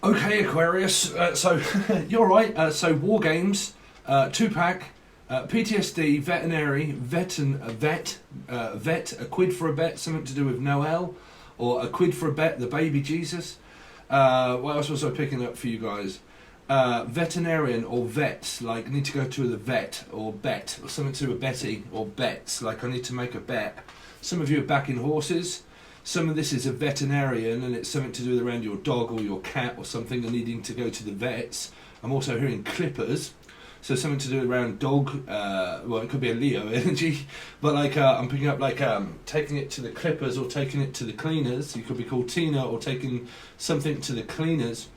Okay, Aquarius. So you're right. So war games, two-pack, PTSD, veterinary, vet, a quid for a bet, something to do with Noel, or a quid for a bet, the baby Jesus. What else was I picking up for you guys? Veterinarian or vet, like I need to go to the vet or bet, or something to do with Betty or bets, like I need to make a bet. Some of you are backing horses. Some of this is a veterinarian and it's something to do around your dog or your cat or something and needing to go to the vets. I'm also hearing clippers, so something to do around dog, well it could be a Leo energy, but like I'm picking up like taking it to the clippers or taking it to the cleaners. You could be called Tina or taking something to the cleaners.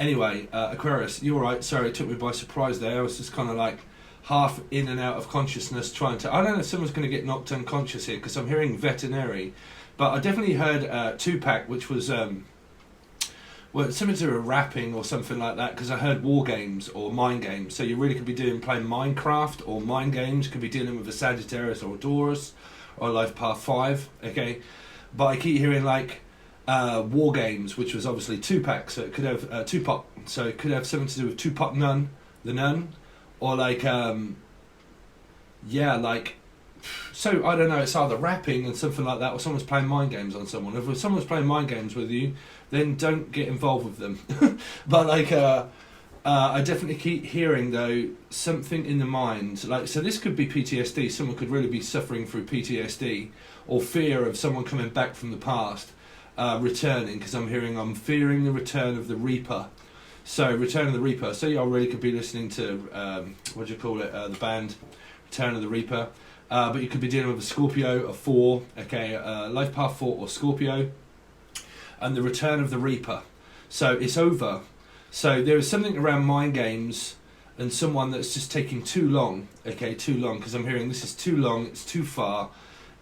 Anyway, Aquarius, you're right, sorry it took me by surprise there. I was just kind of like half in and out of consciousness trying to, I don't know if someone's going to get knocked unconscious here because I'm hearing veterinary, but I definitely heard two-pack, which was well, something to do with rapping or something like that, because I heard war games or mind games. So you really could be playing Minecraft or mind games, could be dealing with a Sagittarius or a Taurus or a Life Path 5, okay? But I keep hearing like war games, which was obviously two-pack, so it could have Tupac, so it could have something to do with Tupac Nun, the nun, or like yeah, like, so I don't know, it's either rapping and something like that or someone's playing mind games on someone. If someone's playing mind games with you, then don't get involved with them. But like I definitely keep hearing though something in the mind, like, so this could be PTSD. Someone could really be suffering through PTSD or fear of someone coming back from the past, returning, because I'm fearing the return of the Reaper. So Return of the Reaper, so y'all really could be listening to what do you call it, the band Return of the Reaper, but you could be dealing with a Scorpio, a 4, okay, Life Path 4 or Scorpio, and the Return of the Reaper. So it's over. So there is something around mind games and someone that's just taking too long, okay, too long, because I'm hearing this is too long, it's too far,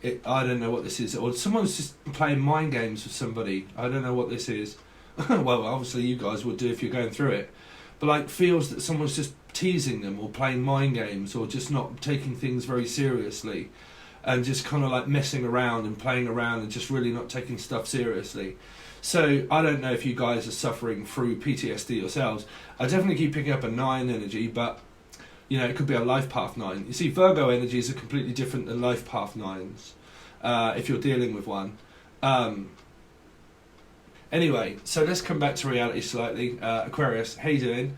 I don't know what this is, or someone's just playing mind games with somebody, I don't know what this is. Well, obviously you guys would do if you're going through it, but like feels that someone's just teasing them or playing mind games or just not taking things very seriously and just kind of like messing around and playing around and just really not taking stuff seriously. So I don't know if you guys are suffering through PTSD yourselves. I definitely keep picking up a 9 energy, but you know, it could be a Life Path 9. You see, Virgo energies are completely different than Life Path 9s, if you're dealing with one. Anyway, so let's come back to reality slightly. Aquarius, how you doing?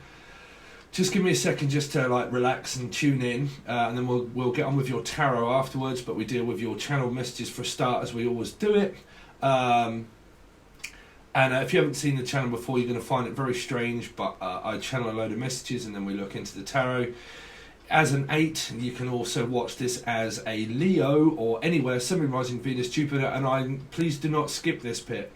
Just give me a second just to like relax and tune in, and then we'll get on with your tarot afterwards, but we deal with your channel messages for a start, as we always do it. And if you haven't seen the channel before, you're going to find it very strange, but I channel a load of messages and then we look into the tarot. As an 8, you can also watch this as a Leo or anywhere, Sun, Rising, Venus, Jupiter, and please do not skip this bit.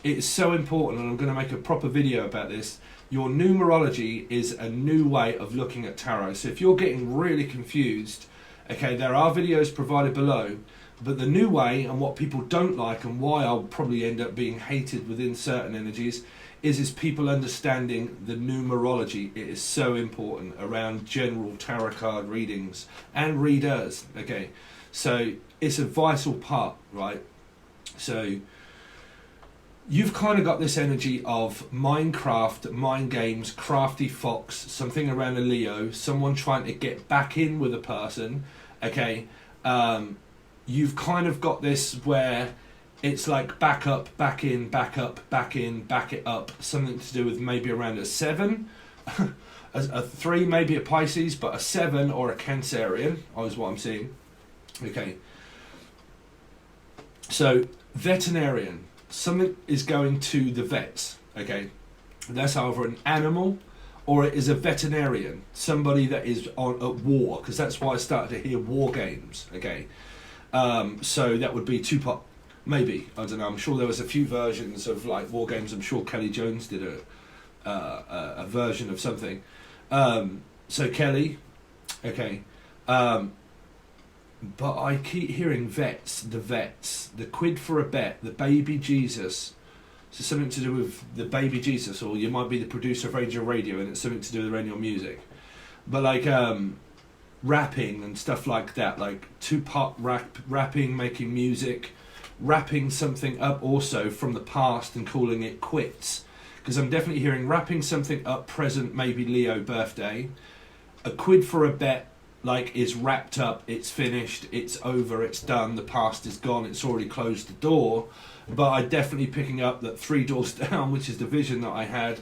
It is so important, and I'm going to make a proper video about this. Your numerology is a new way of looking at tarot. So if you're getting really confused, okay, there are videos provided below, but the new way and what people don't like and why I'll probably end up being hated within certain energies is people understanding the numerology. It is so important around general tarot card readings and readers, okay? So it's a vital part, right? So you've kind of got this energy of Minecraft, mind games, crafty fox, something around a Leo, someone trying to get back in with a person, okay? You've kind of got this where it's like back up, back in, back up, back in, back it up, something to do with maybe around a 7, a 3 maybe a Pisces, but a 7 or a Cancerian is what I'm seeing, okay? So veterinarian, something is going to the vets, okay? That's either an animal or it is a veterinarian, somebody that is at war, because that's why I started to hear war games, okay? So that would be Tupac, maybe, I don't know, I'm sure there was a few versions of like war games. I'm sure Kelly Jones did a version of something. So Kelly, okay, but I keep hearing vets, the quid for a bet, the baby Jesus. So something to do with the baby Jesus, or you might be the producer of Angel Radio and it's something to do with radio music. But like rapping and stuff like that, like Tupac rapping, making music, wrapping something up also from the past and calling it quits. because I'm definitely hearing wrapping something up, present, maybe Leo birthday. A quid for a bet, like, is wrapped up, it's finished, it's over, it's done, the past is gone, it's already closed the door. But I'm definitely picking up that 3 doors down, which is the vision that I had,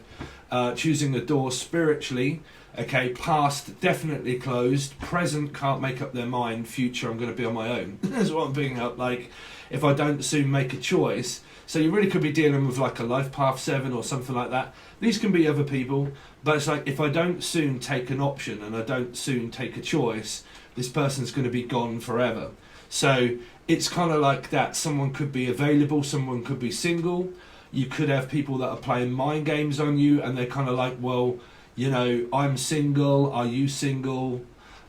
choosing a door spiritually. Okay, past definitely closed, present can't make up their mind, future I'm going to be on my own. That's what I'm picking up, like, if I don't soon make a choice. So you really could be dealing with like a life path 7 or something like that. These can be other people, but it's like, if I don't soon take an option and I don't soon take a choice, this person's going to be gone forever. So it's kind of like that. Someone could be available, someone could be single. You could have people that are playing mind games on you, and they're kind of like, well, you know, I'm single, are you single?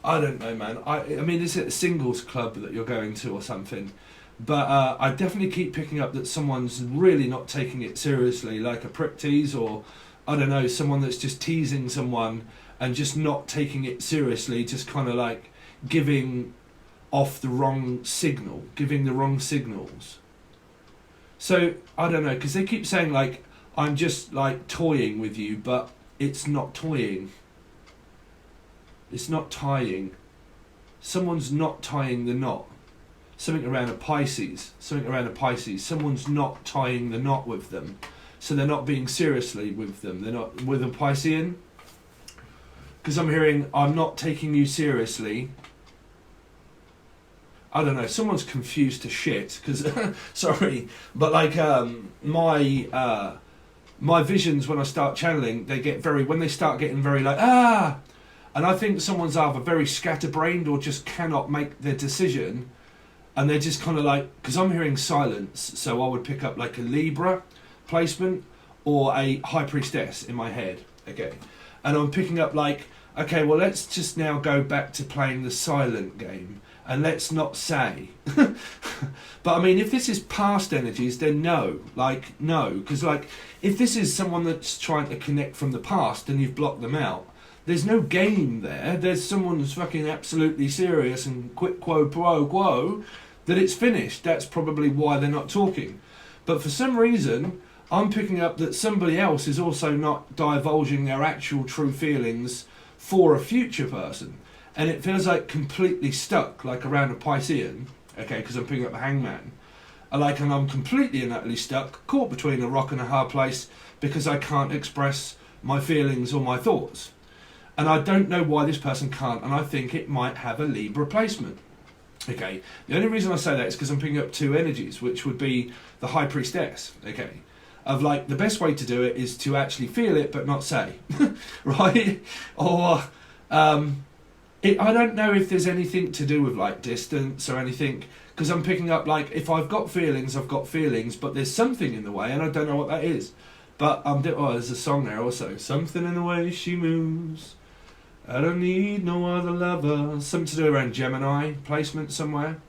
I don't know, man. I mean, is it a singles club that you're going to or something? But I definitely keep picking up that someone's really not taking it seriously, like a prick tease, or, I don't know, someone that's just teasing someone and just not taking it seriously, just kind of like giving off the wrong signal, giving the wrong signals. So, I don't know, because they keep saying, like, I'm just, like, toying with you, but it's not toying. It's not tying. Someone's not tying the knot. Something around a Pisces. Someone's not tying the knot with them. So they're not being seriously with them. They're not with a Piscean. Because I'm hearing, I'm not taking you seriously. I don't know, someone's confused to shit, because, sorry, but like, my visions when I start channeling, they get very, when they start getting very like, and I think someone's either very scatterbrained or just cannot make their decision, and they're just kind of like, because I'm hearing silence, so I would pick up like a Libra placement or a High Priestess in my head, okay, and I'm picking up like, okay, well, let's just now go back to playing the silent game. And let's not say. But I mean, if this is past energies, then no. Like, no. Because, like, if this is someone that's trying to connect from the past and you've blocked them out, there's no game there. There's someone who's fucking absolutely serious and quid pro quo that it's finished. That's probably why they're not talking. But for some reason, I'm picking up that somebody else is also not divulging their actual true feelings for a future person. And it feels like completely stuck, like around a Piscean, okay, because I'm picking up the Hangman. And I'm completely and utterly stuck, caught between a rock and a hard place, because I can't express my feelings or my thoughts. And I don't know why this person can't, and I think it might have a Libra placement. Okay, the only reason I say that is because I'm picking up 2 energies, which would be the High Priestess, okay, of like, the best way to do it is to actually feel it but not say, right? Or, I don't know if there's anything to do with like distance or anything, because I'm picking up like, if I've got feelings, I've got feelings, but there's something in the way and I don't know what that is. But there's a song there also, something in the way she moves, I don't need no other lover, something to do around Gemini placement somewhere.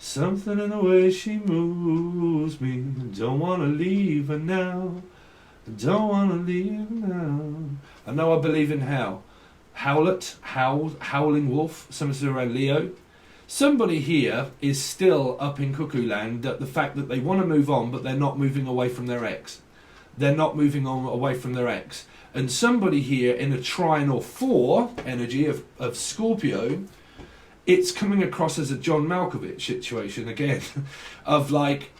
Something in the way she moves me, don't want to leave her now, don't want to leave her now. I know I believe in hell. Howling wolf, something to do around Leo. Somebody here is still up in cuckoo land, that the fact that they want to move on, but they're not moving away from their ex. They're not moving on away from their ex. And somebody here in a trine or 4 energy of Scorpio, it's coming across as a John Malkovich situation again, of like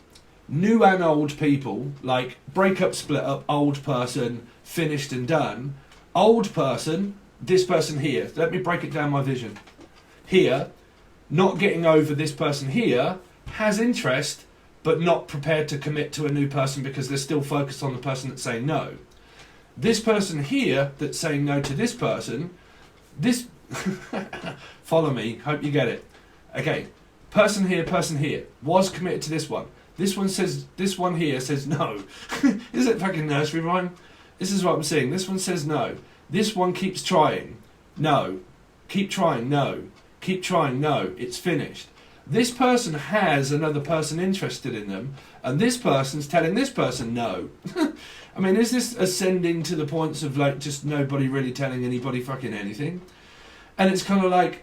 new and old people, like break up, split up, old person, finished and done. Old person, this person here, let me break it down my vision. Here, not getting over this person here, has interest, but not prepared to commit to a new person because they're still focused on the person that's saying no. This person here that's saying no to this person, this, follow me, hope you get it. Okay, person here, was committed to this one. This one here says no. Is it fucking nursery rhyme? This is what I'm seeing. This one says no. This one keeps trying. No. Keep trying. No. Keep trying. No. It's finished. This person has another person interested in them, and this person's telling this person no. I mean, is this ascending to the points of like just nobody really telling anybody fucking anything? And it's kind of like,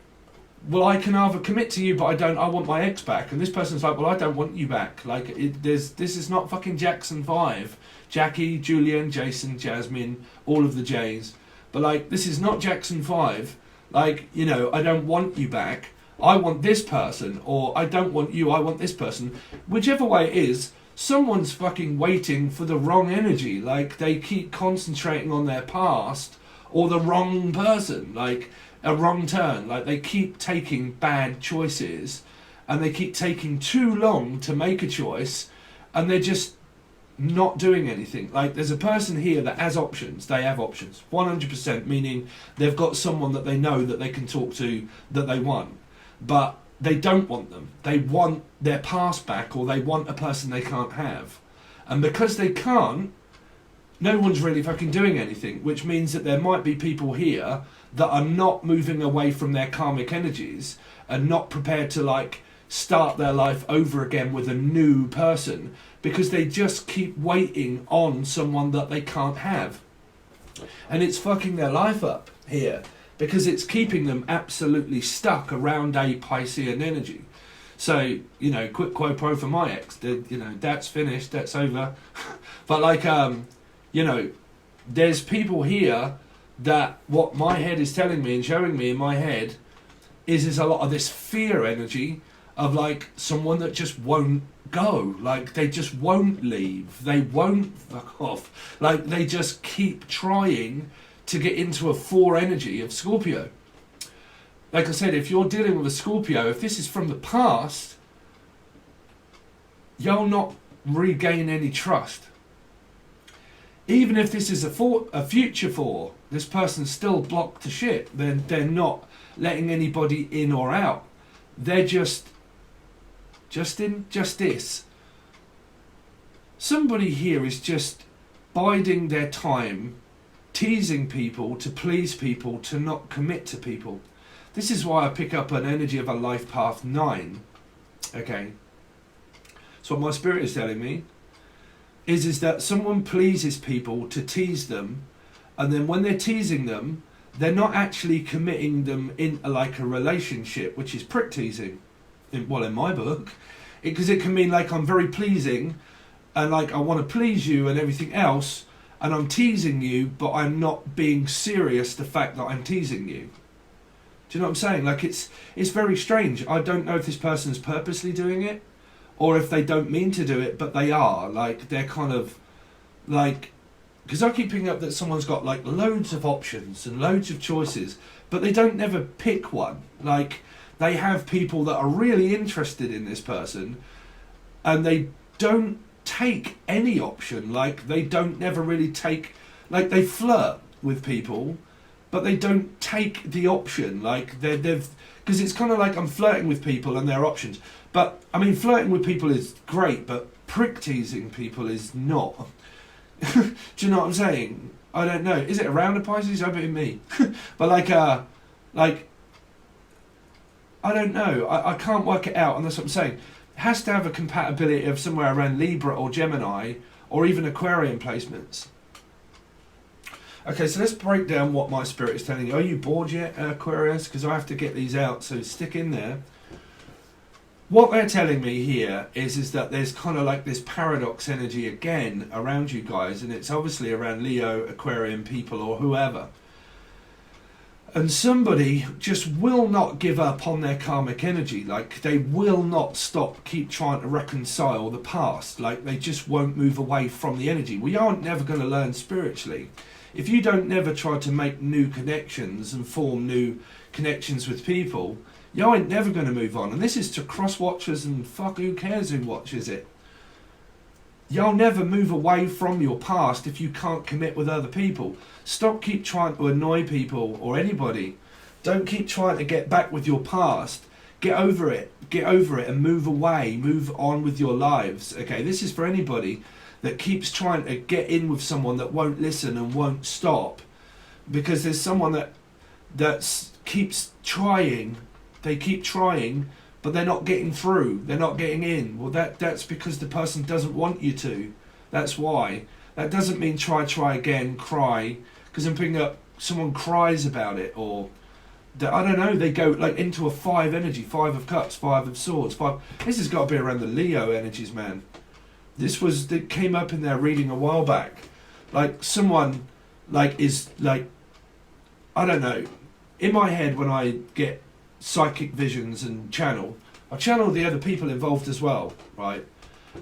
well, I can either commit to you, but I want my ex back. And this person's like, well, I don't want you back. Like, this is not fucking Jackson 5. Jackie, Julian, Jason, Jasmine, all of the J's. But, like, this is not Jackson 5. Like, you know, I don't want you back. I want this person. Or I don't want you, I want this person. Whichever way it is, someone's fucking waiting for the wrong energy. Like, they keep concentrating on their past or the wrong person. Like, a wrong turn. Like, they keep taking bad choices and they keep taking too long to make a choice, and they're just not doing anything. Like, there's a person here that has options. They have options 100%, meaning they've got someone that they know that they can talk to, that they want, but they don't want them. They want their past back, or they want a person they can't have, and because they can't, no one's really fucking doing anything, which means that there might be people here that are not moving away from their karmic energies and not prepared to, like, start their life over again with a new person, because they just keep waiting on someone that they can't have. And it's fucking their life up here, because it's keeping them absolutely stuck around a Piscean energy. So, you know, quick quo pro for my ex, you know, that's finished, that's over. But, like, you know, there's people here that what my head is telling me and showing me in my head is a lot of this fear energy of, like, someone that just won't go. Like, they just won't leave. They won't fuck off. Like, they just keep trying to get into a 4 energy of Scorpio. Like I said, if you're dealing with a Scorpio, if this is from the past, you'll not regain any trust. Even if this is a future 4, this person's still blocked to shit. They're not letting anybody in or out. They're just in justice. Somebody here is just biding their time, teasing people to please people, to not commit to people. This is why I pick up an energy of a life path 9. Okay. So what my spirit is telling me is that someone pleases people to tease them, and then when they're teasing them, they're not actually committing them in like a relationship, which is prick teasing. In my book, because it can mean, like, I'm very pleasing and, like, I want to please you and everything else, and I'm teasing you, but I'm not being serious the fact that I'm teasing you. Do you know what I'm saying? Like, it's very strange. I don't know if this person's purposely doing it or if they don't mean to do it, but they are. Like, they're kind of like, because I keep picking up that someone's got, like, loads of options and loads of choices, but they don't never pick one. Like, they have people that are really interested in this person and they don't take any option. Like, they don't never really take, like, they flirt with people, but they don't take the option. Like, they've, because it's kind of like I'm flirting with people and their options. But, I mean, flirting with people is great, but prick teasing people is not. Do you know what I'm saying? I don't know. Is it around the Pisces? I bet me. But, like, I don't know. I can't work it out, and that's what I'm saying. It has to have a compatibility of somewhere around Libra or Gemini or even Aquarian placements. Okay, so let's break down what my spirit is telling you. Are you bored yet, Aquarius? Because I have to get these out, so stick in there. What they're telling me here is that there's kind of like this paradox energy again around you guys, and it's obviously around Leo, Aquarian people, or whoever. And somebody just will not give up on their karmic energy. Like, they will not keep trying to reconcile the past. Like, they just won't move away from the energy. We aren't never going to learn spiritually. If you don't never try to make new connections and form new connections with people, you ain't never going to move on. And this is to cross-watchers and fuck who cares who watches it. You'll never move away from your past if you can't commit with other people. Keep trying to annoy people or anybody. Don't keep trying to get back with your past. Get over it and move away. Move on with your lives. Okay, this is for anybody that keeps trying to get in with someone that won't listen and won't stop. Because there's someone that keeps trying. They keep trying, but they're not getting through. They're not getting in. Well, that's because the person doesn't want you to. That's why. That doesn't mean try again, cry. Because I'm picking up someone cries about it, or I don't know, they go like into a 5 energy, 5 of cups, 5 of swords, 5. This has got to be around the Leo energies, man. That came up in their reading a while back. Like someone like is like, I don't know, in my head when I get psychic visions and I channel the other people involved as well, right?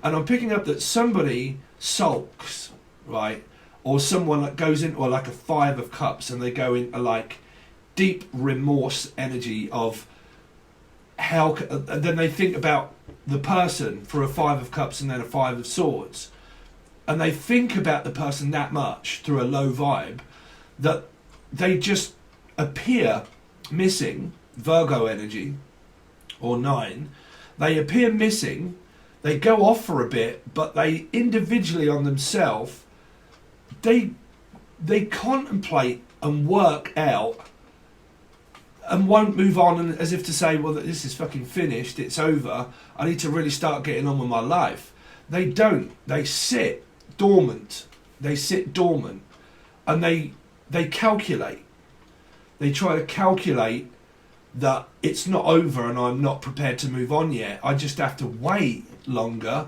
And I'm picking up that somebody sulks, right? Or someone that goes into like a 5 of cups and they go into like deep remorse energy of how, and then they think about the person for a 5 of cups and then a 5 of swords. And they think about the person that much through a low vibe that they just appear missing, Virgo energy, or 9. They appear missing, they go off for a bit, but they individually on themselves, they contemplate and work out and won't move on, and as if to say, well, this is fucking finished, it's over, I need to really start getting on with my life. They don't. They sit dormant. And they calculate. They try to calculate that it's not over and I'm not prepared to move on yet. I just have to wait longer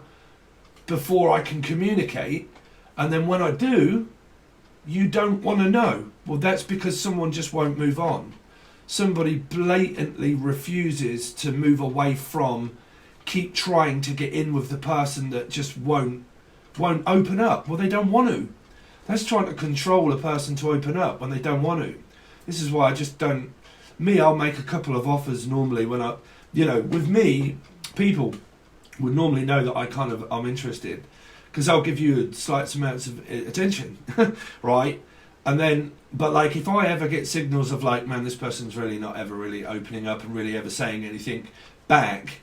before I can communicate. And then when I do, you don't want to know. Well, that's because someone just won't move on. Somebody blatantly refuses to move away from, keep trying to get in with the person that just won't open up. Well, they don't want to. That's trying to control a person to open up when they don't want to. This is why I just don't. I'll make a couple of offers normally when with me, people would normally know that I'm interested, because I'll give you slight amounts of attention, right? And then, but like if I ever get signals of like, man, this person's really not ever really opening up and really ever saying anything back,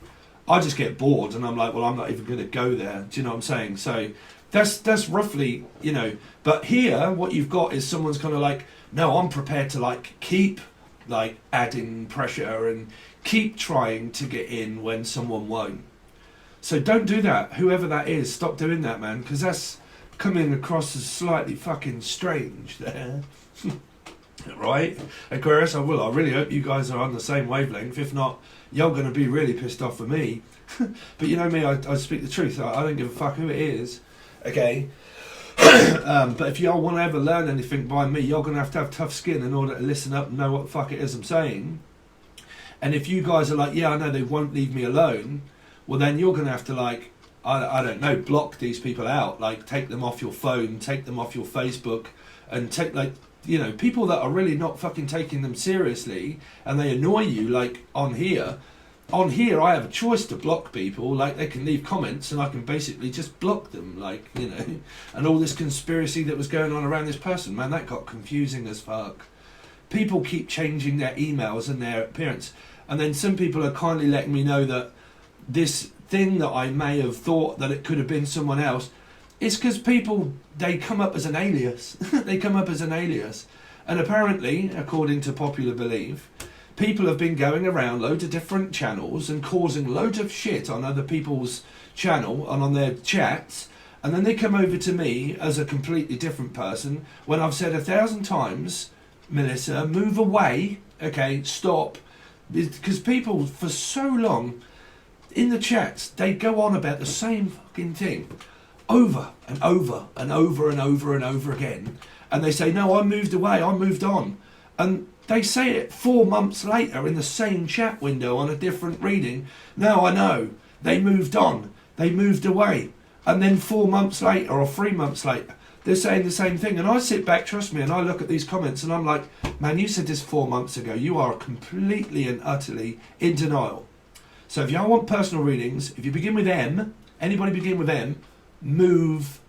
I just get bored and I'm like, well, I'm not even going to go there. Do you know what I'm saying? So that's roughly, but here what you've got is someone's kind of like, no, I'm prepared to like keep like adding pressure and keep trying to get in when someone won't. So don't do that. Whoever that is, stop doing that, man, because that's coming across as slightly fucking strange there. Right? Aquarius, I really hope you guys are on the same wavelength. If not, you're going to be really pissed off with me. But you know me, I speak the truth. I don't give a fuck who it is. Okay? But if y'all want to ever learn anything by me, you're going to have tough skin in order to listen up and know what the fuck it is I'm saying. And if you guys are like, yeah, I know they won't leave me alone, well then you're going to have to like, I don't know, block these people out. Like take them off your phone, take them off your Facebook, and take like, people that are really not fucking taking them seriously and they annoy you, like on here I have a choice to block people. Like they can leave comments and I can basically just block them, like, and all this conspiracy that was going on around this person, man, that got confusing as fuck. People keep changing their emails and their appearance, and then some people are kindly letting me know that this thing that I may have thought that it could have been someone else, it's because people, they come up as an alias. They come up as an alias. And apparently, according to popular belief, people have been going around loads of different channels and causing loads of shit on other people's channel and on their chats, and then they come over to me as a completely different person when I've said 1,000 times, Melissa, move away, okay, stop. Because people, for so long, in the chats, they go on about the same fucking thing over and over and over and over and over again. And they say, no, I moved away, I moved on. And they say it 4 months later in the same chat window on a different reading. No, I know. They moved on. They moved away. And then 4 months later or 3 months later, they're saying the same thing. And I sit back, trust me, and I look at these comments and I'm like, man, you said this 4 months ago. You are completely and utterly in denial. So if y'all want personal readings, if you begin with M, anybody begin with M, move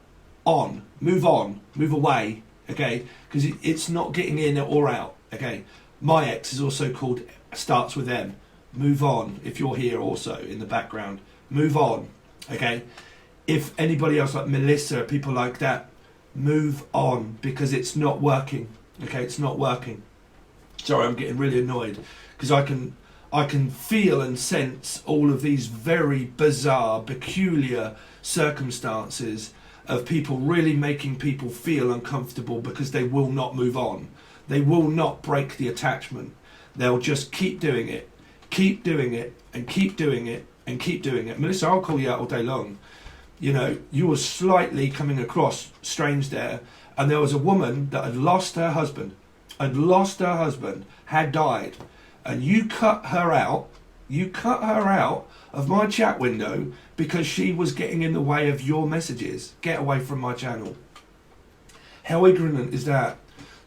on, move away, okay? Because it's not getting in or out, okay? My ex is also called, starts with M. Move on, if you're here also in the background. Move on, okay? If anybody else like Melissa, people like that, move on, because it's not working, okay? It's not working. Sorry, I'm getting really annoyed, because I can feel and sense all of these very bizarre, peculiar circumstances of people really making people feel uncomfortable because they will not move on. They will not break the attachment. they'll just keep doing it, keep doing it, and keep doing it, and keep doing it. Melissa, I'll call you out all day long. You know, you were slightly coming across strange there, and there was a woman that had lost her husband, had died, and you cut her out of my chat window because she was getting in the way of your messages. Get away from my channel. How ignorant is that?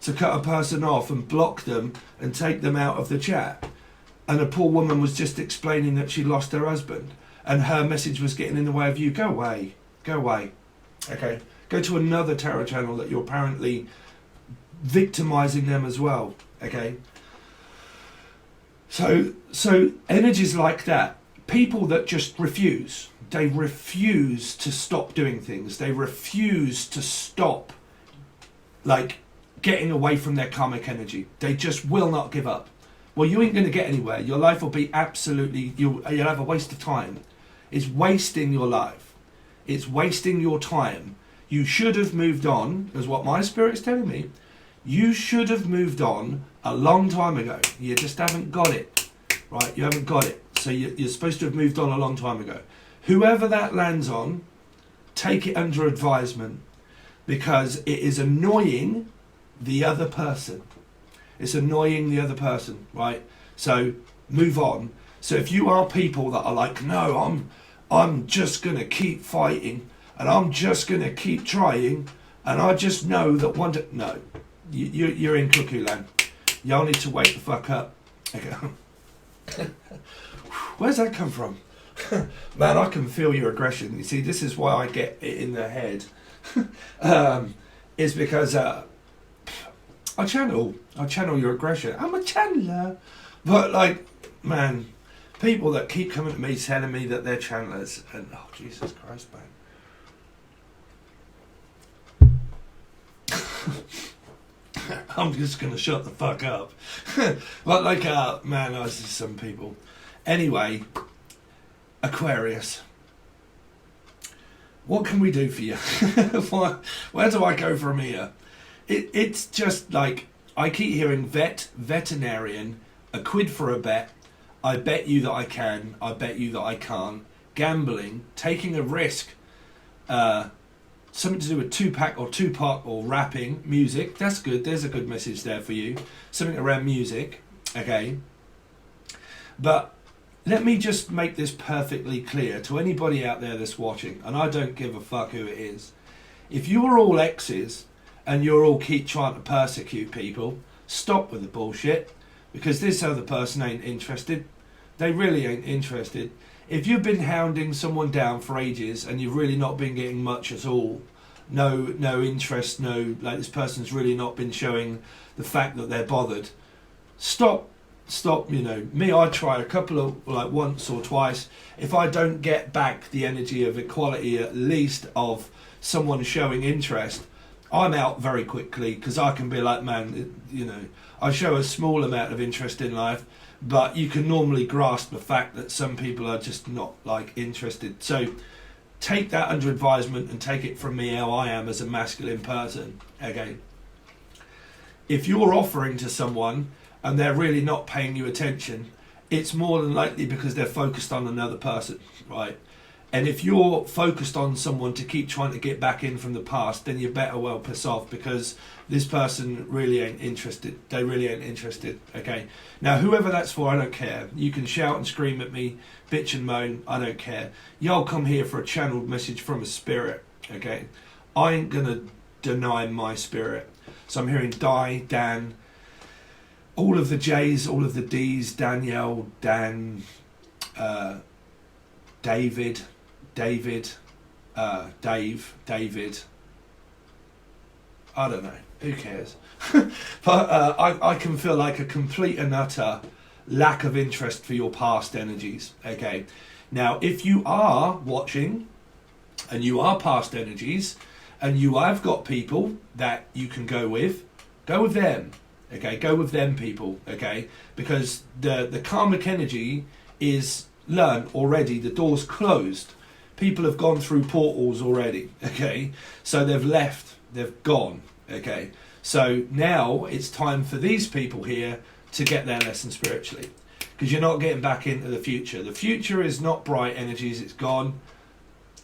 To cut a person off and block them and take them out of the chat. And a poor woman was just explaining that she lost her husband and her message was getting in the way of you. Go away. Go away. Okay. Go to another tarot channel that you're apparently victimizing them as well. Okay. So energies like that, people that just refuse, they refuse to stop doing things. They refuse to stop, like, getting away from their karmic energy. They just will not give up. Well, you ain't going to get anywhere. Your life will be absolutely, you'll have a waste of time. It's wasting your life. It's wasting your time. You should have moved on, is what my spirit's telling me. You should have moved on a long time ago. You just haven't got it, right? You haven't got it. So you're supposed to have moved on a long time ago. Whoever that lands on, take it under advisement, because it is annoying the other person. It's annoying the other person, right? So move on. So if you are people that are like, no, I'm just going to keep fighting and I'm just going to keep trying and I just know that one day, no. You're in cuckoo land. Y'all need to wake the fuck up. Okay. Where's that come from? Man, I can feel your aggression. You see, this is why I get it in the head. Is because I channel your aggression. I'm a channeler. But like, man, people that keep coming to me telling me that they're channelers, and oh Jesus Christ, man. I'm just going to shut the fuck up. But like, man, I see some people. Anyway, Aquarius. What can we do for you? Where do I go from here? It's just like, I keep hearing veterinarian, a quid for a bet, I bet you that I can, I bet you that I can't, gambling, taking a risk, something to do with Tupac or Tupac or rapping, music. That's good. There's a good message there for you. Something around music. Okay. But let me just make this perfectly clear to anybody out there that's watching, and I don't give a fuck who it is. If you're all exes and you're all keep trying to persecute people, stop with the bullshit, because this other person ain't interested. They really ain't interested. If you've been hounding someone down for ages and you've really not been getting much at all, no interest, like this person's really not been showing the fact that they're bothered, stop, you know. Me, I try a couple of, like once or twice. If I don't get back the energy of equality, at least of someone showing interest, I'm out very quickly, because I can be like, man, you know, I show a small amount of interest in life, but you can normally grasp the fact that some people are just not like interested. So take that under advisement and take it from me how I am as a masculine person. Okay. If you're offering to someone and they're really not paying you attention, it's more than likely because they're focused on another person, right? And if you're focused on someone to keep trying to get back in from the past, then you better well piss off, because this person really ain't interested. They really ain't interested, okay? Now, whoever that's for, I don't care. You can shout and scream at me, bitch and moan, I don't care. Y'all come here for a channeled message from a spirit, okay? I ain't gonna deny my spirit. So I'm hearing Di, Dan, all of the J's, all of the D's, Danielle, Dan, David, Dave, David. I don't know. Who cares? But I can feel like a complete and utter lack of interest for your past energies. Okay. Now, if you are watching and you are past energies and you have got people that you can go with them. Okay. Go with them people. Okay. Because the karmic energy is learned already. The door's closed. People have gone through portals already, okay? So they've left, they've gone, okay? So now it's time for these people here to get their lesson spiritually, because you're not getting back into the future. The future is not bright energies, it's gone.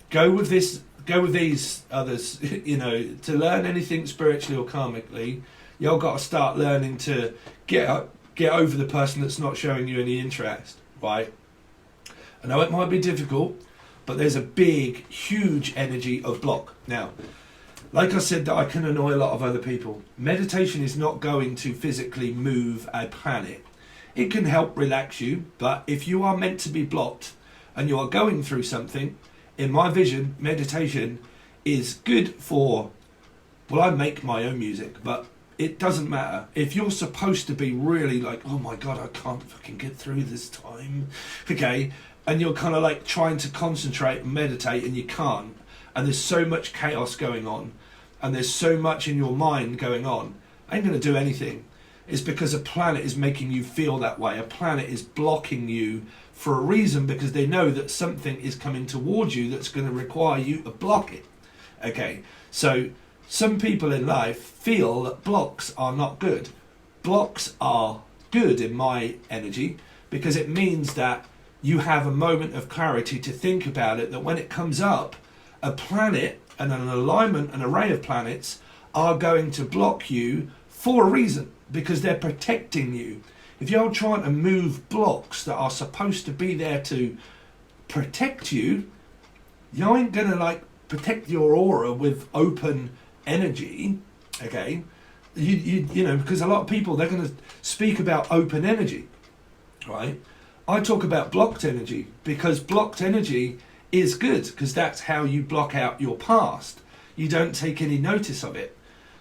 Go with these others. You know, to learn anything spiritually or karmically, you've got to start learning to get over the person that's not showing you any interest, right? I know it might be difficult, but there's a big, huge energy of block. Now, like I said, that I can annoy a lot of other people. Meditation is not going to physically move a planet. It can help relax you, but if you are meant to be blocked and you are going through something, in my vision, meditation is good for, well, I make my own music, but it doesn't matter. If you're supposed to be really like, oh my God, I can't fucking get through this time, okay, and you're kind of like trying to concentrate and meditate and you can't, and there's so much chaos going on, and there's so much in your mind going on, ain't going to do anything. It's because a planet is making you feel that way. A planet is blocking you for a reason, because they know that something is coming towards you that's going to require you to block it. Okay, so some people in life feel that blocks are not good. Blocks are good in my energy, because it means that you have a moment of clarity to think about it, that when it comes up, a planet and an alignment, an array of planets are going to block you for a reason, because they're protecting you. If you're trying to move blocks that are supposed to be there to protect you, you ain't gonna like protect your aura with open energy, okay? You know, because a lot of people, they're gonna speak about open energy, right? I talk about blocked energy, because blocked energy is good, because that's how you block out your past. You don't take any notice of it.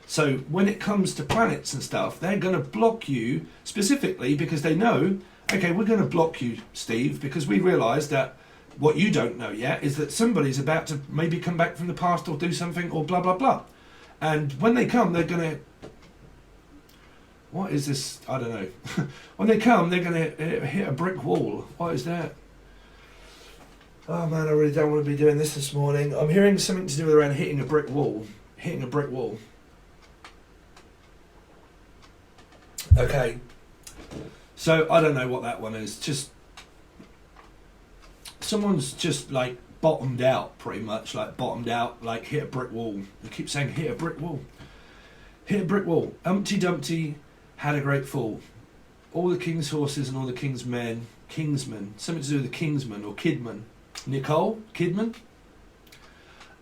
So when it comes to planets and stuff, they're going to block you specifically because they know, okay, we're going to block you, Steve, because we realise that what you don't know yet is that somebody's about to maybe come back from the past or do something or blah, blah, blah. And when they come, they're going to... What is this? I don't know. When they come, they're going to hit a brick wall. What is that? Oh man, I really don't want to be doing this morning. I'm hearing something to do with around hitting a brick wall. Hitting a brick wall. Okay, so I don't know what that one is. Just someone's just like bottomed out, pretty much like bottomed out, like hit a brick wall. I keep saying hit a brick wall. Hit a brick wall. Humpty Dumpty had a great fall. All the king's horses and all the king's men, kingsmen, something to do with the kingsman or kidman. Nicole, kidman,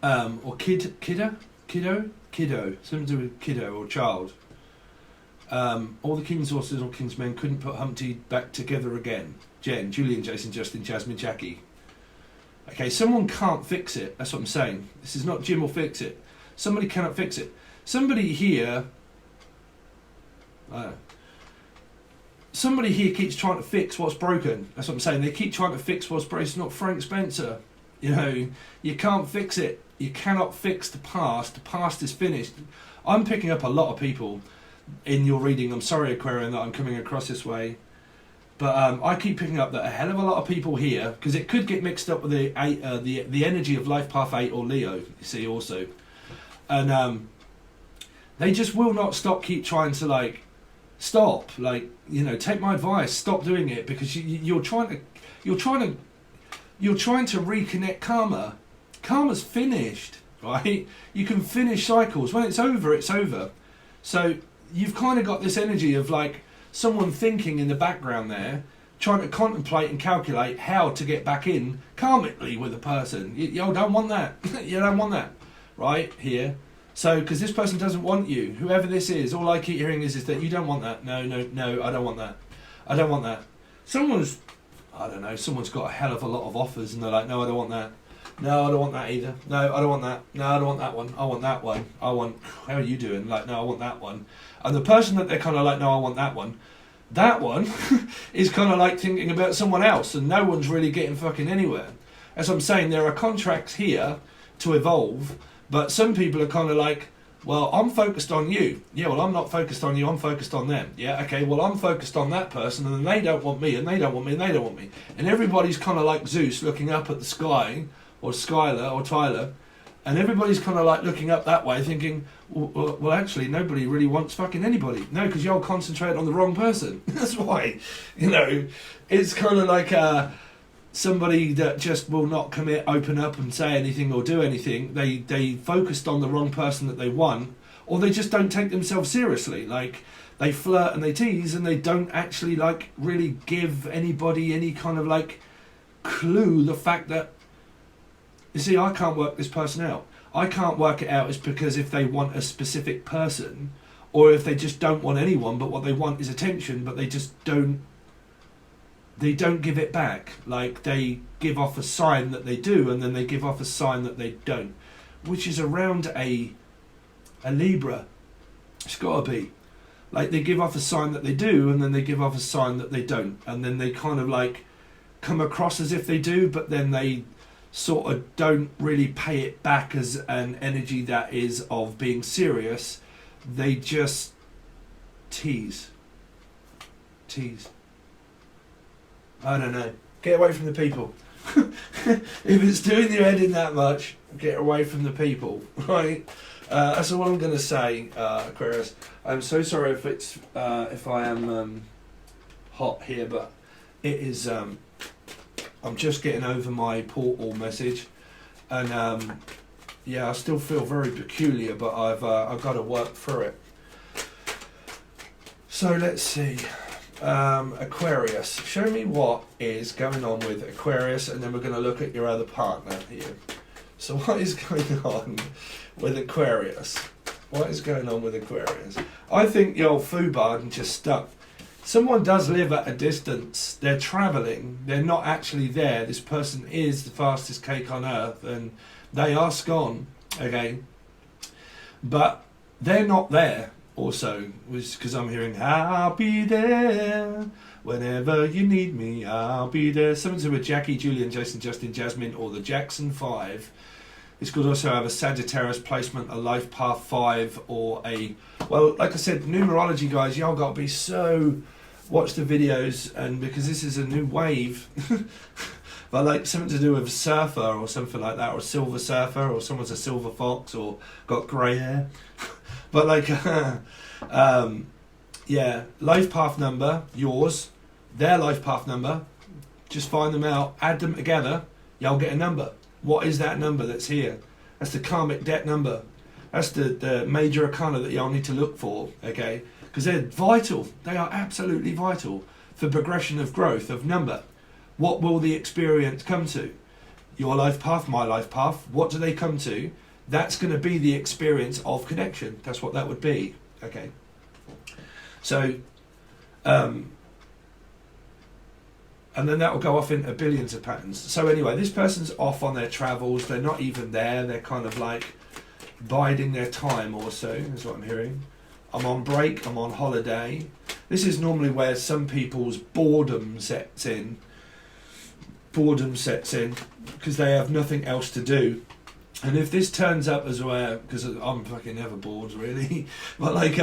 or kiddo, something to do with kiddo or child. All the king's horses or king's men couldn't put Humpty back together again. Jen, Julian, Jason, Justin, Jasmine, Jackie. Okay, someone can't fix it. That's what I'm saying. This is not Jim will fix it. Somebody cannot fix it. Somebody here... somebody here keeps trying to fix what's broken. That's what I'm saying. They keep trying to fix what's broken. It's not Frank Spencer. You know, you can't fix it. You cannot fix the past. The past is finished. I'm picking up a lot of people in your reading. I'm sorry, Aquarian, that I'm coming across this way. But I keep picking up that a hell of a lot of people here, because it could get mixed up with the energy of Life Path 8 or Leo, you see, also. And they just will not keep trying to, like, stop, like, you know, take my advice, stop doing it, because you're trying to reconnect karma. Karma's finished, right? You can finish cycles. When it's over, it's over. So you've kind of got this energy of like someone thinking in the background there, trying to contemplate and calculate how to get back in karmically with a person. You don't want that. You don't want that, right here. So, because this person doesn't want you, whoever this is, all I keep hearing is that you don't want that. No, I don't want that. I don't want that. Someone's got a hell of a lot of offers and they're like, no, I don't want that. No, I don't want that either. No, I don't want that. No, I don't want that one. I want that one. How are you doing? Like, no, I want that one. And the person that they're kind of like, no, I want that one is kind of like thinking about someone else, and no one's really getting fucking anywhere. As I'm saying, there are contracts here to evolve, but some people are kind of like, well, I'm focused on you. Yeah, well, I'm not focused on you, I'm focused on them. Yeah, okay, well, I'm focused on that person, and then they don't want me, and they don't want me, and they don't want me. And everybody's kind of like Zeus looking up at the sky, or Skylar, or Tyler, and everybody's kind of like looking up that way thinking, well, actually, nobody really wants fucking anybody. No, because you're concentrating on the wrong person. That's why. You know, it's kind of like somebody that just will not commit, open up and say anything or do anything. They focused on the wrong person that they want, or they just don't take themselves seriously. Like, they flirt and they tease and they don't actually, like, really give anybody any kind of, like, clue the fact that, you see, I can't work this person out. I can't work it out is because if they want a specific person, or if they just don't want anyone, but what they want is attention, but they just don't give it back. Like, they give off a sign that they do, and then they give off a sign that they don't, which is around a Libra. It's got to be. Like, they give off a sign that they do, and then they give off a sign that they don't, and then they kind of, like, come across as if they do, but then they sort of don't really pay it back as an energy that is of being serious. They just tease. I don't know. Get away from the people. If it's doing your head in that much, get away from the people, right? That's all I'm going to say, Aquarius. I'm so sorry if it's if I am hot here, but it is. I'm just getting over my portal message, and yeah, I still feel very peculiar, but I've got to work through it. So let's see, Aquarius. Show me what is going on with Aquarius, and then we're going to look at your other partner here. So what is going on with Aquarius? What is going on with Aquarius? I think the old Fubard just stuck. Someone does live at a distance. They're travelling. They're not actually there. This person is the fastest cake on earth, and they are scone, okay? But they're not there also, because I'm hearing, I'll be there whenever you need me, I'll be there. Something to do with Jackie, Julian, Jason, Justin, Jasmine, or the Jackson 5. This could also have a Sagittarius placement, a life path 5, or a... Well, like I said, numerology, guys, y'all got to be so... Watch the videos, and because this is a new wave. But like something to do with a surfer or something like that, or a silver surfer, or someone's a silver fox, or got grey hair. But like, yeah, life path number, yours, their life path number, just find them out, add them together, y'all get a number. What is that number that's here? That's the karmic debt number. That's the major arcana that y'all need to look for, okay? Because they're vital. They are absolutely vital for progression of growth, of number. What will the experience come to? Your life path, my life path. What do they come to? That's going to be the experience of connection. That's what that would be, okay? So, and then that will go off into billions of patterns. So anyway, this person's off on their travels. They're not even there. They're kind of like biding their time also, is what I'm hearing. I'm on break, I'm on holiday. This is normally where some people's boredom sets in. Boredom sets in because they have nothing else to do. And if this turns up as well, because I'm fucking never bored really, but like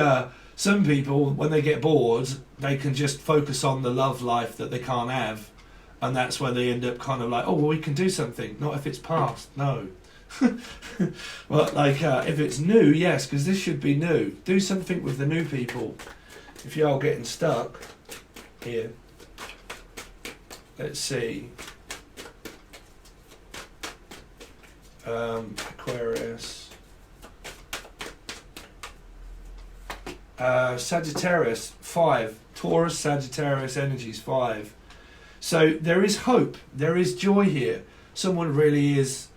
some people, when they get bored, they can just focus on the love life that they can't have. And that's where they end up kind of like, oh, well, we can do something. Not if it's past, no. Well, like if it's new, yes, because this should be new. Do something with the new people. If you're getting stuck here, let's see. Aquarius, Sagittarius 5, Taurus, Sagittarius energies 5. So there is hope, there is joy here. Someone really is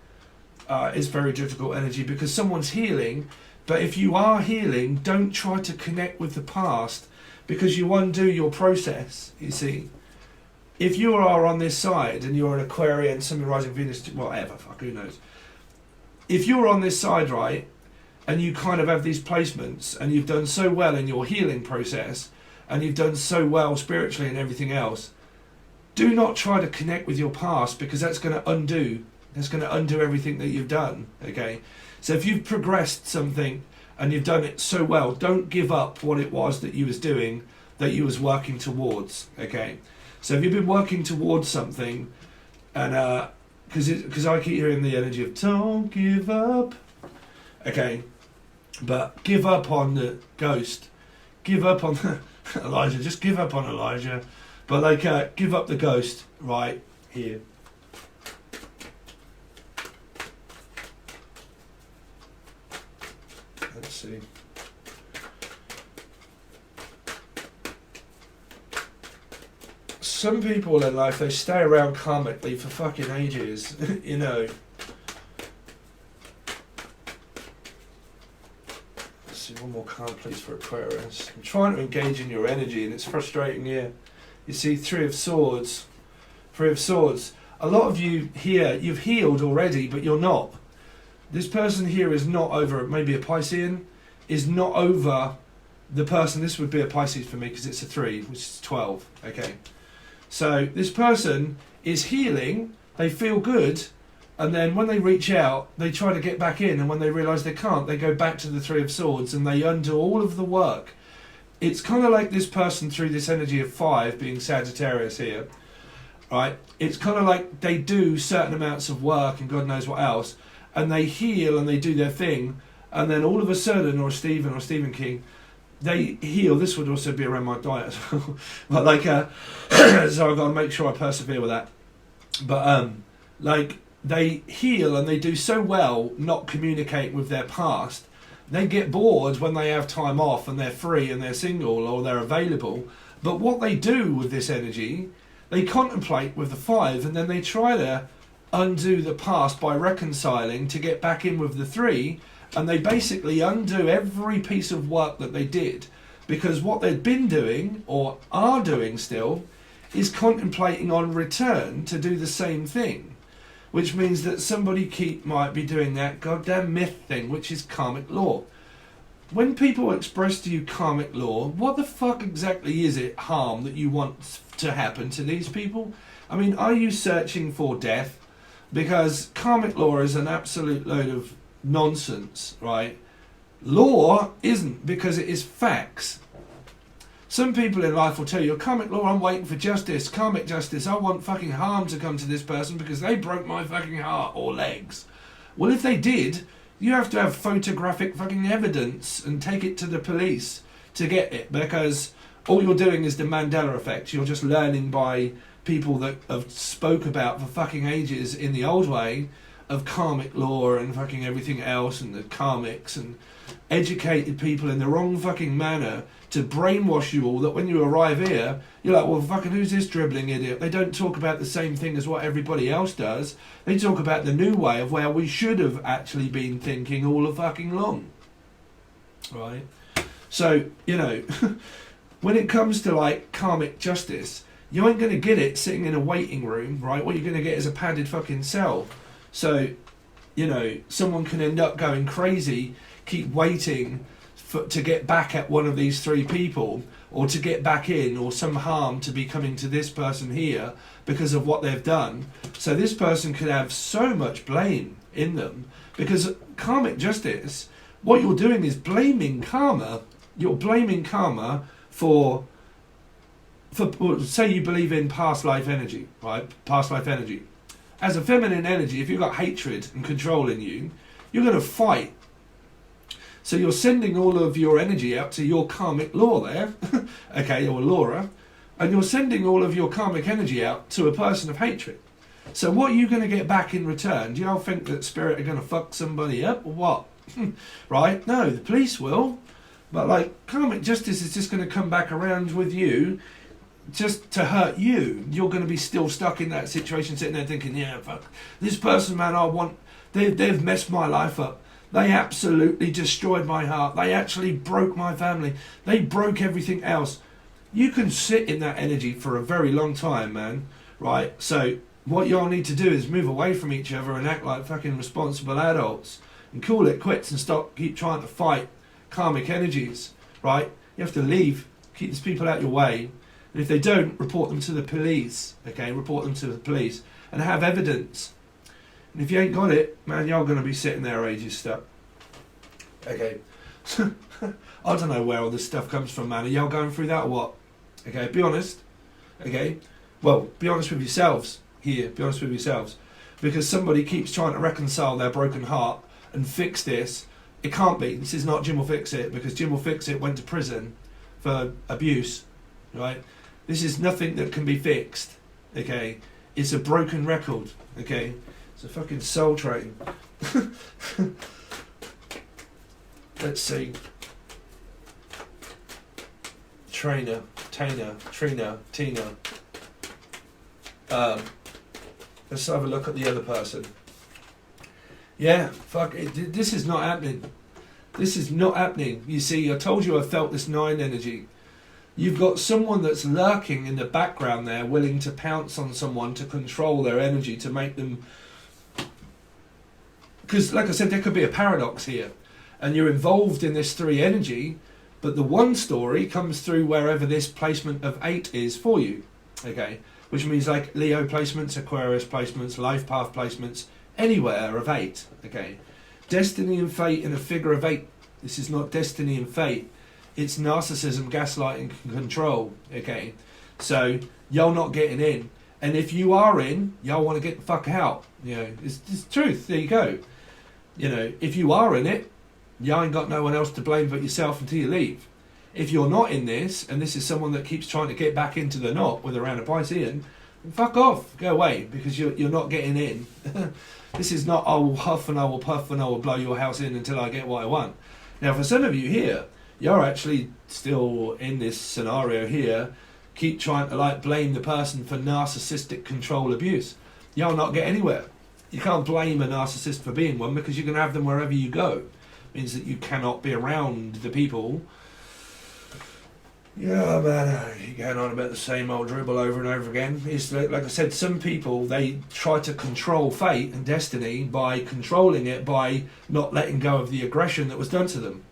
very difficult energy because someone's healing, but if you are healing, don't try to connect with the past because you undo your process, you see. If you are on this side and you're an Aquarian, Sun, rising Venus, whatever, fuck, who knows. If you're on this side, right, and you kind of have these placements and you've done so well in your healing process and you've done so well spiritually and everything else, do not try to connect with your past because that's going to undo. That's going to undo everything that you've done, okay? So if you've progressed something and you've done it so well, don't give up what it was that you was doing, that you was working towards, okay? So if you've been working towards something, and because I keep hearing the energy of don't give up, okay? But give up on the ghost. Give up on Elijah. Just give up on Elijah. But like, give up the ghost right here. Let's see. Some people in life, they stay around karmically for fucking ages, you know. Let's see, one more card please for Aquarius. I'm trying to engage in your energy and it's frustrating here. You see, Three of Swords. Three of Swords. A lot of you here, you've healed already, but you're not. This person here is not over, maybe a Piscean, is not over the person. This would be a Pisces for me because it's a 3, which is 12, okay. So this person is healing, they feel good, and then when they reach out, they try to get back in, and when they realise they can't, they go back to the Three of Swords and they undo all of the work. It's kind of like this person through this energy of 5 being Sagittarius here, right? It's kind of like they do certain amounts of work and God knows what else, and they heal and they do their thing, and then all of a sudden, or Stephen King, they heal. This would also be around my diet as well. But like, so I've got to make sure I persevere with that. But like, they heal and they do so well not communicating with their past. They get bored when they have time off and they're free and they're single or they're available. But what they do with this energy, they contemplate with the 5 and then they try to undo the past by reconciling to get back in with the 3. And they basically undo every piece of work that they did, because what they've been doing, or are doing still, is contemplating on return to do the same thing. Which means that somebody might be doing that goddamn myth thing, which is karmic law. When people express to you karmic law, what the fuck exactly is it, harm, that you want to happen to these people? I mean, are you searching for death? Because karmic law is an absolute load of nonsense, right? Law isn't, because it is facts. Some people in life will tell you, karmic law, I'm waiting for justice, karmic justice, I want fucking harm to come to this person because they broke my fucking heart or legs. Well, if they did, you have to have photographic fucking evidence and take it to the police to get it, because all you're doing is the Mandela effect. You're just learning by people that have spoke about for fucking ages in the old way of karmic law and fucking everything else and the karmics, and educated people in the wrong fucking manner to brainwash you all that when you arrive here, you're like, well, fucking who's this dribbling idiot? They don't talk about the same thing as what everybody else does. They talk about the new way of where we should have actually been thinking all the fucking long. Right? So, you know, when it comes to like karmic justice, you ain't going to get it sitting in a waiting room, right? What you're going to get is a padded fucking cell. So, you know, someone can end up going crazy, keep waiting to get back at one of these 3 people, or to get back in, or some harm to be coming to this person here because of what they've done. So this person could have so much blame in them, because karmic justice, what you're doing is blaming karma. You're blaming karma for say you believe in past life energy, right? Past life energy. As a feminine energy, if you've got hatred and control in you, you're going to fight. So you're sending all of your energy out to your karmic law there, okay, or Laura, and you're sending all of your karmic energy out to a person of hatred. So what are you going to get back in return? Do you all think that spirit are going to fuck somebody up or what? Right? No, the police will. But like, karmic justice is just going to come back around with you just to hurt you. You're going to be still stuck in that situation, sitting there thinking, yeah, fuck, this person, man, they've messed my life up. They absolutely destroyed my heart. They actually broke my family. They broke everything else. You can sit in that energy for a very long time, man, right? So what y'all need to do is move away from each other and act like fucking responsible adults and call it quits and keep trying to fight karmic energies, right? You have to leave, keep these people out your way. And if they don't, report them to the police, okay? Report them to the police and have evidence. And if you ain't got it, man, you're going to be sitting there ages stuck. Okay. I don't know where all this stuff comes from, man. Are y'all going through that or what? Okay, be honest. Okay? Well, be honest with yourselves here. Be honest with yourselves. Because somebody keeps trying to reconcile their broken heart and fix this It can't be. This is not Jim Will Fix It, because Jim Will Fix It went to prison for abuse, right? This is nothing that can be fixed, okay? It's a broken record, okay? It's a fucking soul train. Let's see. Trainer, Tainer, Trina, Tina. Let's have a look at the other person. Yeah, fuck it. This is not happening. This is not happening. You see, I told you I felt this 9 energy. You've got someone that's lurking in the background there, willing to pounce on someone to control their energy, to make them... Because, like I said, there could be a paradox here. And you're involved in this 3 energy, but the one story comes through wherever this placement of 8 is for you. Okay? Which means like Leo placements, Aquarius placements, life path placements, anywhere of 8. Okay? Destiny and fate in a figure of 8. This is not destiny and fate. It's narcissism, gaslighting, and control. Okay? So, you're not getting in. And if you are in, y'all want to get the fuck out. You know, it's truth. There you go. You know, if you are in it, you ain't got no one else to blame but yourself until you leave. If you're not in this, and this is someone that keeps trying to get back into the knot with around a Piscean, fuck off, go away, because you're not getting in. This is not, I will huff and I will puff and I will blow your house in until I get what I want. Now, for some of you here, you're actually still in this scenario here, keep trying to like blame the person for narcissistic control abuse. You'll not get anywhere. You can't blame a narcissist for being one, because you can have them wherever you go. It means that you cannot be around the people. Yeah, man, you're going on about the same old dribble over and over again. It's like I said, some people, they try to control fate and destiny by controlling it, by not letting go of the aggression that was done to them.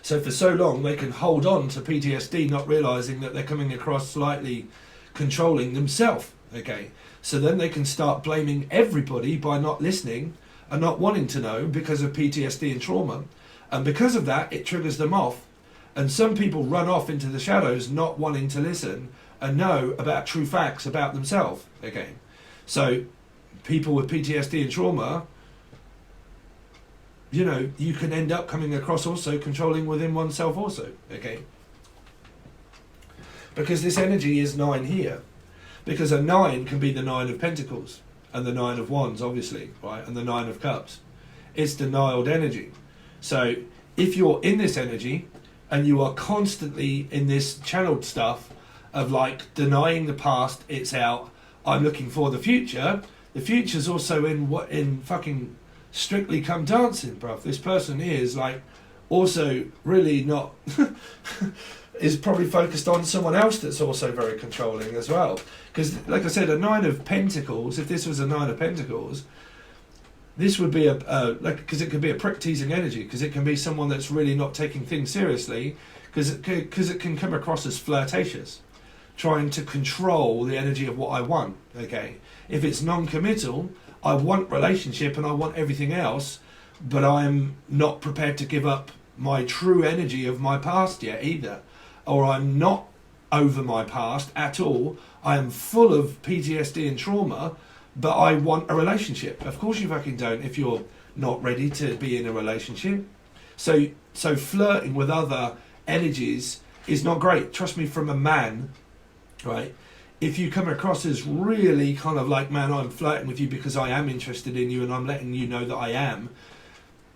So for so long, they can hold on to PTSD, not realising that they're coming across slightly controlling themselves. Okay, so then they can start blaming everybody by not listening and not wanting to know because of PTSD and trauma. And because of that, it triggers them off. And some people run off into the shadows not wanting to listen and know about true facts about themselves. Okay, so people with PTSD and trauma, you know, you can end up coming across also controlling within oneself also. Okay, because this energy is 9 here. Because a 9 can be the 9 of Pentacles and the 9 of Wands, obviously, right? And the 9 of Cups. It's denialed energy. So if you're in this energy and you are constantly in this channeled stuff of like denying the past, it's out, I'm looking for the future's also in fucking Strictly Come Dancing, bruv. This person is like also really not... is probably focused on someone else that's also very controlling as well. Because, like I said, a 9 of Pentacles, if this was a 9 of Pentacles, this would be because it could be a prick-teasing energy, because it can be someone that's really not taking things seriously, because it can come across as flirtatious, trying to control the energy of what I want, okay? If it's non-committal, I want relationship and I want everything else, but I'm not prepared to give up my true energy of my past yet either. Or I'm not over my past at all. I am full of PTSD and trauma, but I want a relationship. Of course you fucking don't if you're not ready to be in a relationship. So flirting with other energies is not great. Trust me, from a man, right? If you come across as really kind of like, man, I'm flirting with you because I am interested in you and I'm letting you know that I am,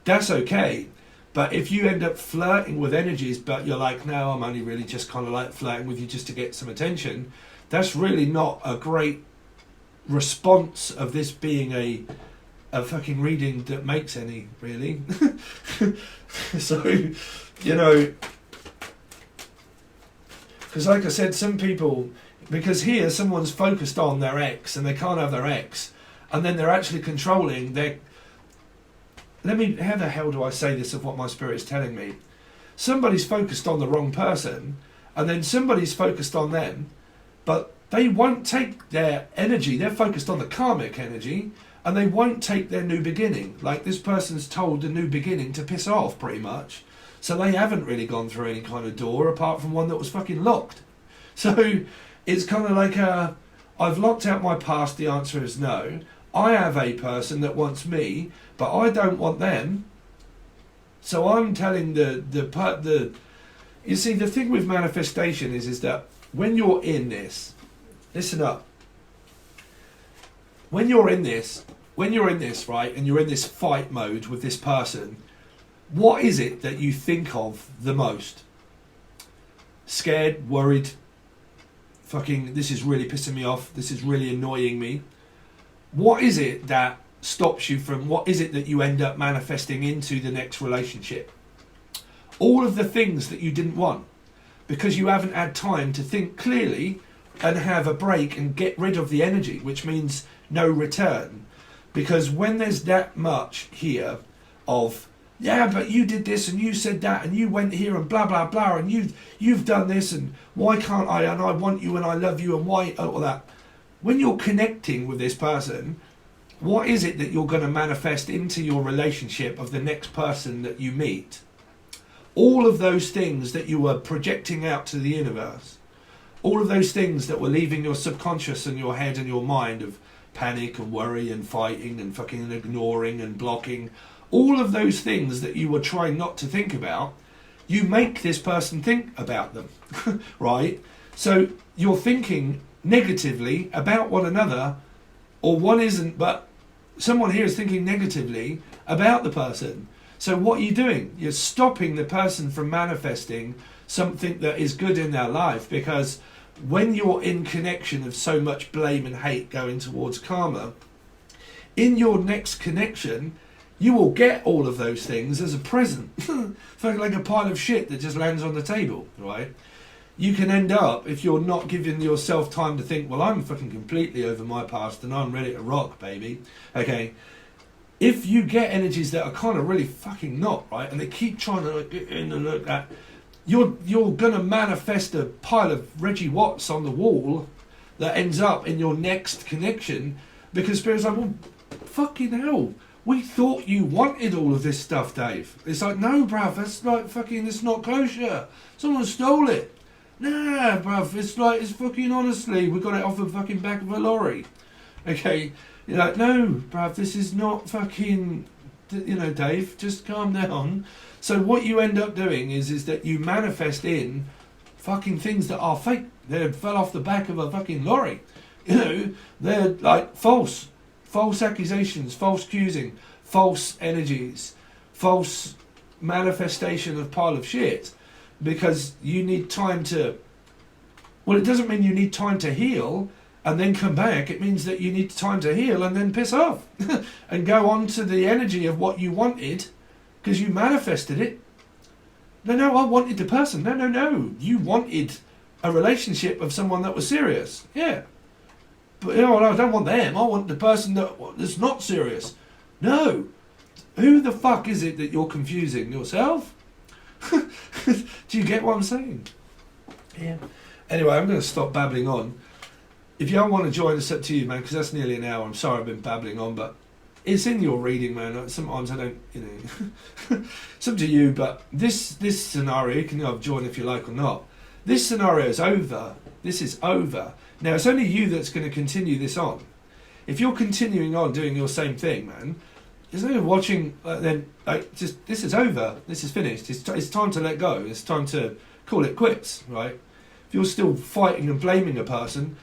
that's okay. But if you end up flirting with energies, but you're like, no, I'm only really just kind of like flirting with you just to get some attention, that's really not a great response of this being a fucking reading that makes any, really. So, you know, because like I said, some people, because here someone's focused on their ex and they can't have their ex, and then they're actually controlling their... how the hell do I say this of what my spirit is telling me? Somebody's focused on the wrong person, and then somebody's focused on them, but they won't take their energy. They're focused on the karmic energy, and they won't take their new beginning. Like, this person's told the new beginning to piss off, pretty much. So they haven't really gone through any kind of door, apart from one that was fucking locked. So it's kind of like I've locked out my past, the answer is no. I have a person that wants me, but I don't want them. So I'm telling you see, the thing with manifestation is that when you're in this, listen up. When you're in this, right, and you're in this fight mode with this person, what is it that you think of the most? Scared, worried, fucking, this is really pissing me off, this is really annoying me. What is it that stops you from, what is it that you end up manifesting into the next relationship? All of the things that you didn't want, because you haven't had time to think clearly and have a break and get rid of the energy, which means no return. Because when there's that much here of, yeah, but you did this and you said that and you went here and blah blah blah and you've done this and why can't I, and I want you and I love you and why, all that. When you're connecting with this person, what is it that you're going to manifest into your relationship of the next person that you meet? All of those things that you were projecting out to the universe, all of those things that were leaving your subconscious and your head and your mind of panic and worry and fighting and fucking ignoring and blocking, all of those things that you were trying not to think about, you make this person think about them, right? So you're thinking negatively about one another, or one isn't, but someone here is thinking negatively about the person. So what are you doing? You're stopping the person from manifesting something that is good in their life, because when you're in connection of so much blame and hate going towards karma, in your next connection, you will get all of those things as a present. Like a pile of shit that just lands on the table, right? You can end up, if you're not giving yourself time to think, well, I'm fucking completely over my past and I'm ready to rock, baby. Okay. If you get energies that are kind of really fucking not, right, and they keep trying to get in and look at, you're going to manifest a pile of Reggie Watts on the wall that ends up in your next connection, because Spirit's like, well, fucking hell, we thought you wanted all of this stuff, Dave. It's like, no, bruv, that's like fucking, it's not kosher. Someone stole it. Nah, bruv, it's like, it's fucking, honestly, we got it off the fucking back of a lorry. Okay, you're like, no, bruv, this is not fucking, you know, Dave, just calm down. So what you end up doing is that you manifest in fucking things that are fake. They fell off the back of a fucking lorry. You know, they're like false accusations, false accusing, false energies, false manifestation of pile of shit. Because you need time to, well, it doesn't mean you need time to heal and then come back. It means that you need time to heal and then piss off and go on to the energy of what you wanted, because you manifested it. No, I wanted the person. No. You wanted a relationship of someone that was serious. Yeah. But, you know, I don't want them. I want the person that's not serious. No. Who the fuck is it that you're confusing? Yourself? Do you get what I'm saying? Yeah. Anyway, I'm going to stop babbling on. If y'all want to join us, up to you, man, because that's nearly an hour. I'm sorry I've been babbling on, but it's in your reading, man. Sometimes I don't, you know. It's up to you, but this scenario, you can join if you like or not. This scenario is over. This is over. Now, it's only you that's going to continue this on. If you're continuing on doing your same thing, man, there's no watching, then, like, just, this is over. This is finished. It's time to let go. It's time to call it quits, right? If you're still fighting and blaming a person,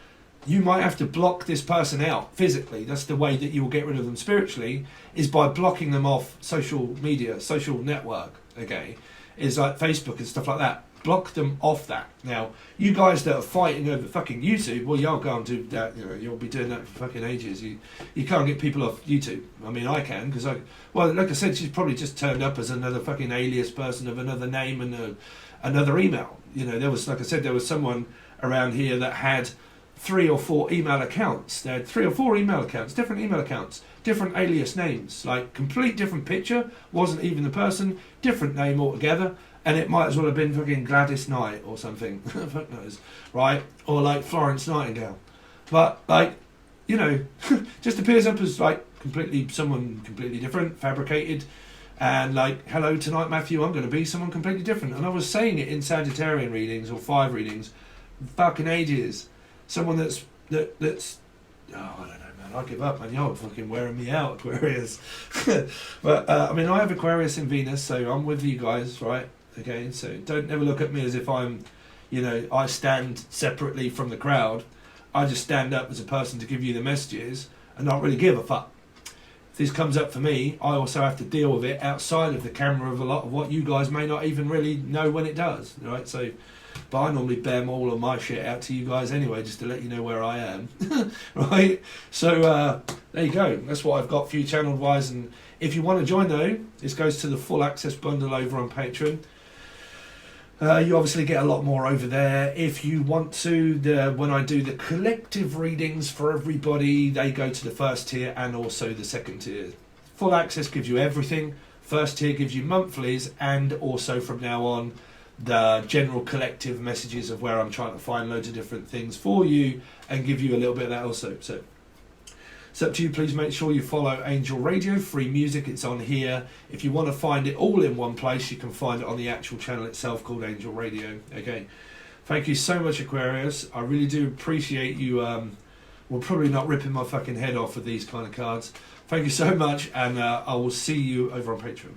you might have to block this person out physically. That's the way that you will get rid of them spiritually, is by blocking them off social media, social network, okay? Is like Facebook and stuff like that. Block them off that. Now, you guys that are fighting over fucking YouTube, well, y'all go and do that, you know, you'll be doing that for fucking ages. You can't get people off YouTube. I mean, I can, because well, like I said, she's probably just turned up as another fucking alias person of another name and another email. You know, there was, like I said, there was someone around here that had 3 or 4 email accounts. They had 3 or 4 email accounts, different email accounts, different alias names, like complete different picture, wasn't even the person, different name altogether, and it might as well have been fucking Gladys Knight or something, fuck knows, right? Or like Florence Nightingale. But like, you know, just appears up as like someone completely different, fabricated, and like, hello tonight Matthew, I'm going to be someone completely different. And I was saying it in Sagittarian readings or 5 readings, fucking ages. Someone that's oh, I don't know, man, I give up, man. You're fucking wearing me out, Aquarius. But I mean, I have Aquarius in Venus, so I'm with you guys, right? Okay, so don't ever look at me as if I'm, you know, I stand separately from the crowd. I just stand up as a person to give you the messages and not really give a fuck. If this comes up for me, I also have to deal with it outside of the camera of a lot of what you guys may not even really know when it does, right? So, but I normally bear all of my shit out to you guys anyway, just to let you know where I am, right? So there you go. That's what I've got for you channel wise. And if you want to join though, this goes to the full access bundle over on Patreon. You obviously get a lot more over there. If you want to, when I do the collective readings for everybody, they go to the first tier and also the second tier. Full access gives you everything. First tier gives you monthlies, and also from now on, the general collective messages of where I'm trying to find loads of different things for you and give you a little bit of that also. So it's up to you. Please make sure you follow Angel Radio, free music, it's on here. If you want to find it all in one place, you can find it on the actual channel itself called Angel Radio. Okay, thank you so much, Aquarius. I really do appreciate you, well, probably not ripping my fucking head off with these kind of cards. Thank you so much, and I will see you over on Patreon.